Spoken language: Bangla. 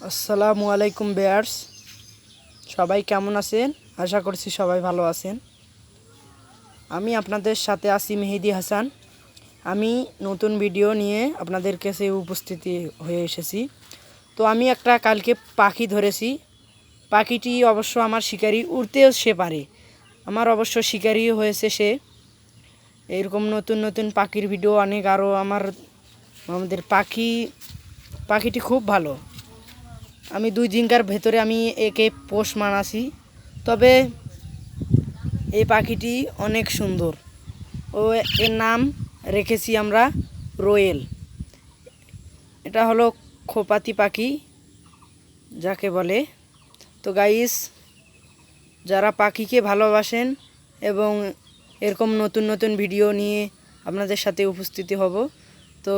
আসসালামু আলাইকুম বেয়ার্স, সবাই কেমন আছেন? আশা করছি সবাই ভালো আছেন। আমি আপনাদের সাথে আছি মেহেদি হাসান। আমি নতুন ভিডিও নিয়ে আপনাদের কাছে উপস্থিতি হয়ে এসেছি। তো আমি একটা কালকে পাখি ধরেছি। পাখিটি অবশ্য আমার শিকারি, উড়তেও সে পারে। আমার অবশ্য শিকারি হয়েছে সে। এরকম নতুন নতুন পাখির ভিডিও অনেক আরও আমাদের পাখিটি খুব ভালো। আমি 2 দিনকার ভেতরে আমি একে পোষ মানাছি। তবে এই পাখিটি অনেক সুন্দর ও এর নাম রেখেছি আমরা রোয়েল। এটা হলো খোপাতি পাখি যাকে বলে। তো গাইস, যারা পাখিকে ভালোবাসেন এবং এরকম নতুন নতুন ভিডিও নিয়ে আপনাদের সাথে উপস্থিতি হব, তো